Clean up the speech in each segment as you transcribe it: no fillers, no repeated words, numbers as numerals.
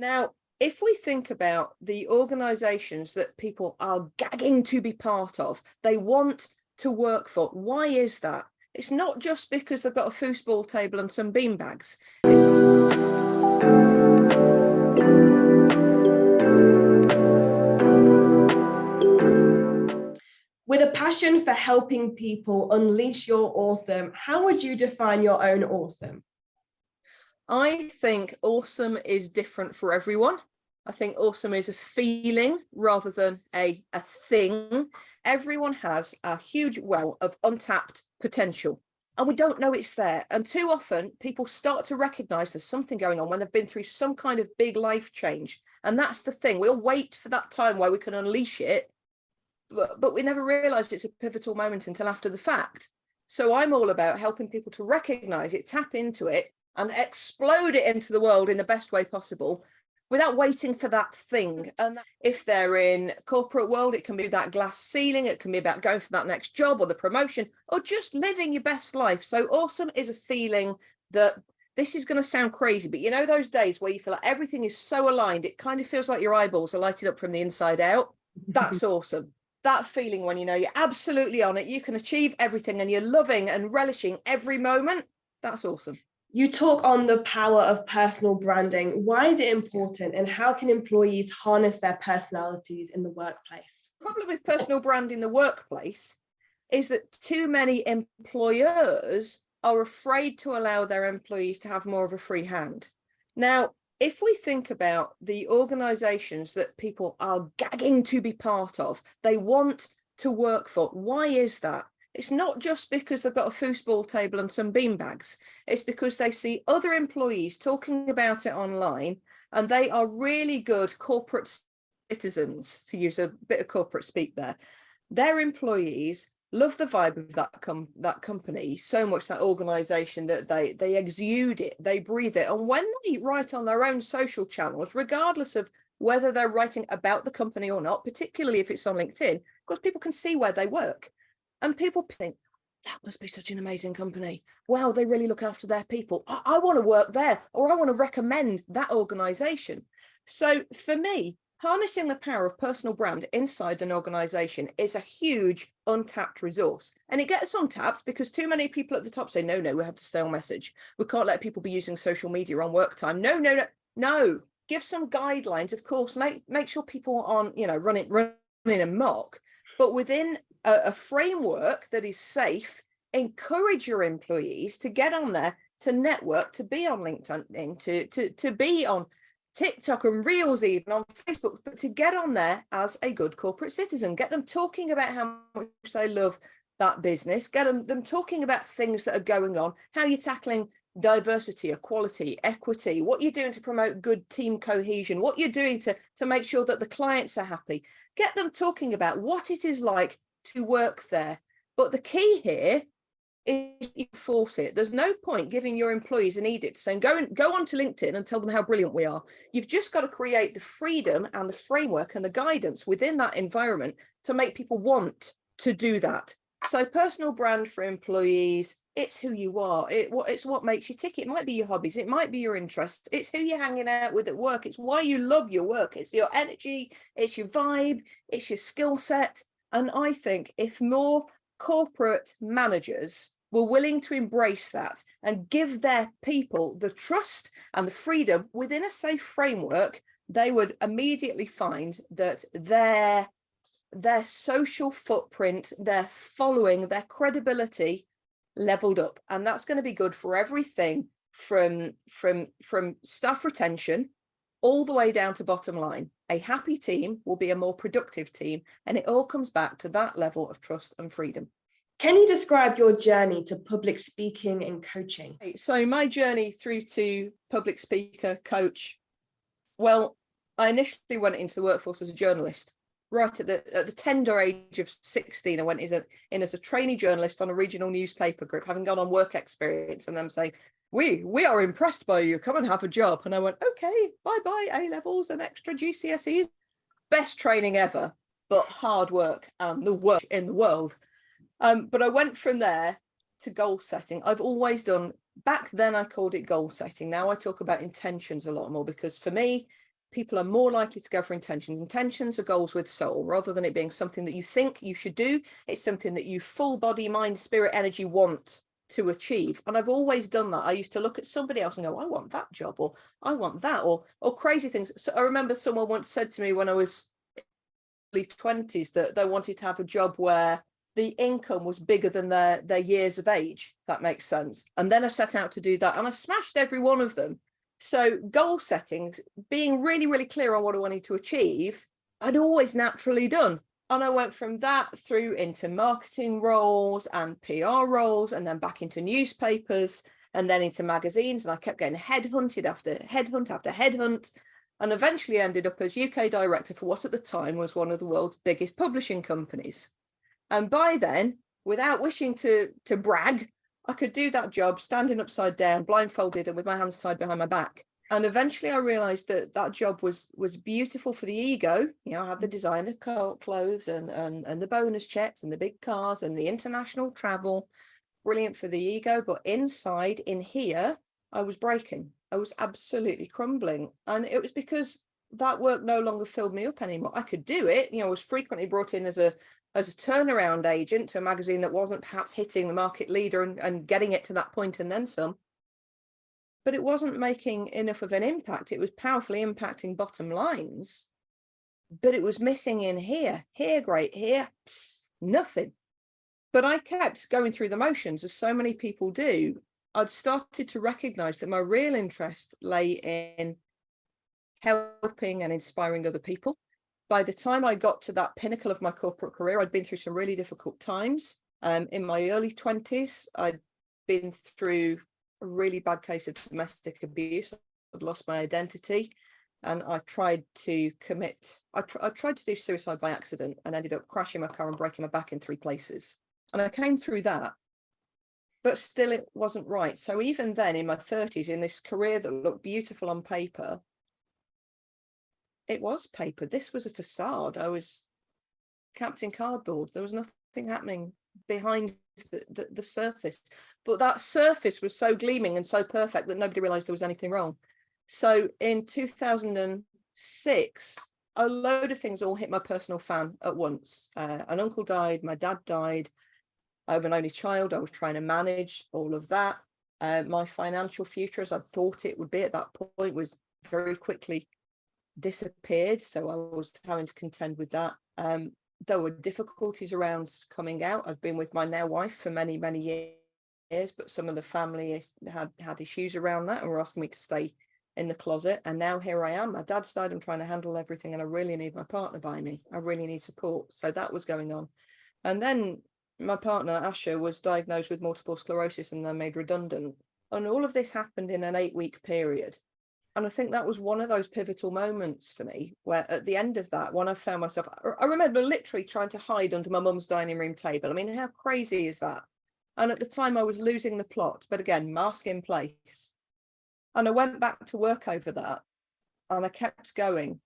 Now, if we think about the organizations that people are gagging to be part of, they want to work for, why is that? It's not just because they've got a foosball table and some beanbags. With a passion for helping people unleash your awesome, how would you define your own awesome? I think awesome is different for everyone. I think awesome is a feeling rather than a thing. Everyone has a huge well of untapped potential, and we don't know it's there. And too often people start to recognize there's something going on when they've been through some kind of big life change. And that's the thing. We'll wait for that time where we can unleash it, but we never realized it's a pivotal moment until after the fact. So I'm all about helping people to recognize it, tap into it, and explode it into the world in the best way possible without waiting for that thing. And if they're in corporate world, it can be that glass ceiling, it can be about going for that next job or the promotion or just living your best life. So awesome is a feeling that this is going to sound crazy, but you know those days where you feel like everything is so aligned, it kind of feels like your eyeballs are lighted up from the inside out. That's awesome. That feeling when you know you're absolutely on it, you can achieve everything and you're loving and relishing every moment. That's awesome. You talk on the power of personal branding. Why is it important, and how can employees harness their personalities in the workplace? The problem with personal brand in the workplace is that too many employers are afraid to allow their employees to have more of a free hand. Now, if we think about the organizations that people are gagging to be part of, they want to work for, why is that? It's not just because they've got a foosball table and some beanbags. It's because they see other employees talking about it online, and they are really good corporate citizens, to use a bit of corporate speak there. Their employees love the vibe of that company so much, that organization, that they exude it, they breathe it. And when they write on their own social channels, regardless of whether they're writing about the company or not, particularly if it's on LinkedIn, because people can see where they work, and people think that must be such an amazing company. Wow, they really look after their people. I want to work there, or I want to recommend that organization. So for me, harnessing the power of personal brand inside an organization is a huge untapped resource. And it gets untapped because too many people at the top say, no, we have to stay on message. We can't let people be using social media on work time. No. Give some guidelines, of course, make sure people aren't, running amok, but within a framework that is safe. Encourage your employees to get on there, to network, to be on LinkedIn, to be on TikTok and Reels, even on Facebook, but to get on there as a good corporate citizen. Get them talking about how much they love that business. Get them talking about things that are going on, how you're tackling diversity, equality, equity, what you're doing to promote good team cohesion, what you're doing to make sure that the clients are happy. Get them talking about what it is like to work there. But the key here is you force it. There's no point giving your employees an edict saying go onto LinkedIn and tell them how brilliant we are. You've just got to create the freedom and the framework and the guidance within that environment to make people want to do that. So personal brand for employees, it's who you are. It's what makes you tick. It might be your hobbies, it might be your interests, it's who you're hanging out with at work, it's why you love your work, it's your energy, it's your vibe, it's your skill set. And I think if more corporate managers were willing to embrace that and give their people the trust and the freedom within a safe framework, they would immediately find that their social footprint, their following, their credibility leveled up. And that's going to be good for everything from staff retention all the way down to bottom line. A happy team will be a more productive team, and it all comes back to that level of trust and freedom. Can you describe your journey to public speaking and coaching? So my journey through to public speaker, coach, well, I initially went into the workforce as a journalist. Right at the tender age of 16, I went in as a trainee journalist on a regional newspaper group, having gone on work experience, and them saying, we are impressed by you, come and have a job. And I went, okay, bye A-levels and extra GCSEs. Best training ever, but hard work and the worst in the world. But I went from there to goal setting. I've always done, back then I called it goal setting. Now I talk about intentions a lot more, because for me, people are more likely to go for intentions. Intentions are goals with soul, rather than it being something that you think you should do. It's something that you full body, mind, spirit, energy want to achieve. And I've always done that. I used to look at somebody else and go, I want that job, or I want that, or crazy things. So I remember someone once said to me when I was early 20s that they wanted to have a job where the income was bigger than their years of age. If that makes sense. And then I set out to do that, and I smashed every one of them. So goal settings, being really, really clear on what I wanted to achieve, I'd always naturally done. And I went from that through into marketing roles and PR roles, and then back into newspapers, and then into magazines. And I kept getting headhunted after headhunt after headhunt, and eventually ended up as UK director for what at the time was one of the world's biggest publishing companies. And by then, without wishing to brag, I could do that job standing upside down, blindfolded, and with my hands tied behind my back. And eventually I realized that that job was beautiful for the ego. You know, I had the designer clothes and the bonus checks and the big cars and the international travel, brilliant for the ego. But inside, in here, I was breaking. I was absolutely crumbling. And it was because that work no longer filled me up anymore. I could do it. You know, I was frequently brought in as a turnaround agent to a magazine that wasn't perhaps hitting the market leader and getting it to that point and then some. But it wasn't making enough of an impact. It was powerfully impacting bottom lines, but it was missing in here, great, here, nothing. But I kept going through the motions, as so many people do. I'd started to recognize that my real interest lay in helping and inspiring other people. By the time I got to that pinnacle of my corporate career, I'd been through some really difficult times. In my early 20s, I'd been through a really bad case of domestic abuse. I'd lost my identity, and I tried to I tried to do suicide by accident and ended up crashing my car and breaking my back in 3 places. And I came through that, but still it wasn't right. So even then, in my 30s, in this career that looked beautiful on paper, it was paper. This was a facade. I was Captain Cardboard. There was nothing happening behind the surface. But that surface was so gleaming and so perfect that nobody realized there was anything wrong. So in 2006, a load of things all hit my personal fan at once. An uncle died, my dad died. I'm an only child. I was trying to manage all of that. My financial future, as I thought it would be at that point, was very quickly disappeared. So I was having to contend with that. There were difficulties around coming out. I've been with my now wife for many, many years, but some of the family had issues around that and were asking me to stay in the closet. And now here I am. My dad's died. I'm trying to handle everything, and I really need my partner by me. I really need support. So that was going on. And then my partner, Asha, was diagnosed with multiple sclerosis and then made redundant. And all of this happened in an 8-week period. And I think that was one of those pivotal moments for me, where at the end of that, when I found myself, I remember literally trying to hide under my mum's dining room table. I mean, how crazy is that? And at the time I was losing the plot, but again, mask in place. And I went back to work over that, and I kept going.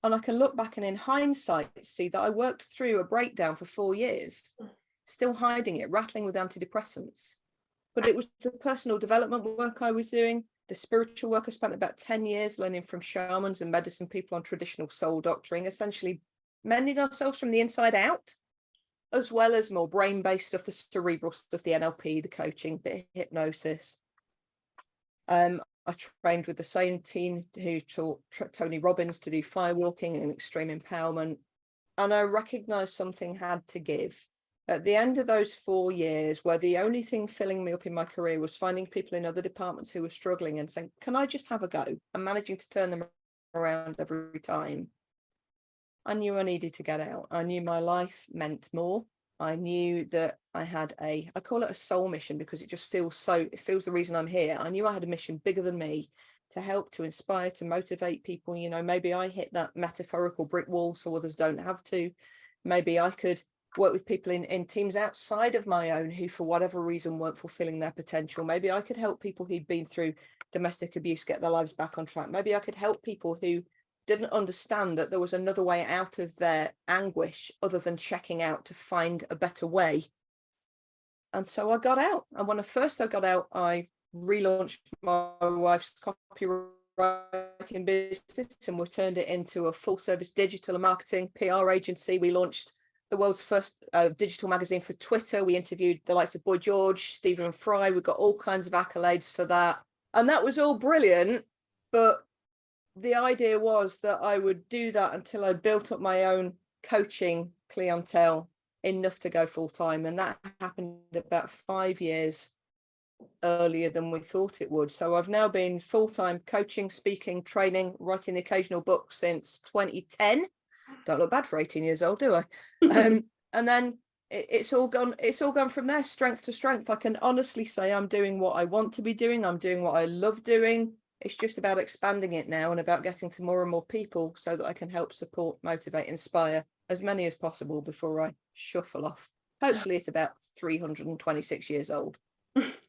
And I can look back and in hindsight see that I worked through a breakdown for 4 years, still hiding it, rattling with antidepressants. But it was the personal development work I was doing, the spiritual work. I spent about 10 years learning from shamans and medicine people on traditional soul doctoring, essentially mending ourselves from the inside out, as well as more brain-based stuff, the cerebral stuff, the NLP, the coaching, bit of hypnosis. I trained with the same team who taught Tony Robbins to do firewalking and extreme empowerment. And I recognized something had to give. At the end of those 4 years, where the only thing filling me up in my career was finding people in other departments who were struggling and saying, can I just have a go? And managing to turn them around every time. I knew I needed to get out. I knew my life meant more. I knew that I had I call it a soul mission, because it just feels the reason I'm here. I knew I had a mission bigger than me, to help, to inspire, to motivate people. You know, maybe I hit that metaphorical brick wall so others don't have to. Maybe I could work with people in teams outside of my own who, for whatever reason, weren't fulfilling their potential. Maybe I could help people who'd been through domestic abuse get their lives back on track. Maybe I could help people who didn't understand that there was another way out of their anguish other than checking out, to find a better way. And so I got out. And when I got out, I relaunched my wife's copyright writing business, and we've turned it into a full service digital and marketing PR agency. We launched the world's first digital magazine for Twitter. We interviewed the likes of Boy George, Stephen Fry. We got all kinds of accolades for that. And that was all brilliant. But the idea was that I would do that until I built up my own coaching clientele enough to go full time. And that happened about 5 years earlier than we thought it would. So I've now been full-time coaching, speaking, training, writing the occasional book since 2010. Don't look bad for 18 years old, do I? And then it's all gone from there, strength to strength. I can honestly say I'm doing what I want to be doing. I'm doing what I love doing. It's just about expanding it now and about getting to more and more people so that I can help support, motivate, inspire as many as possible before I shuffle off. Hopefully it's about 326 years old.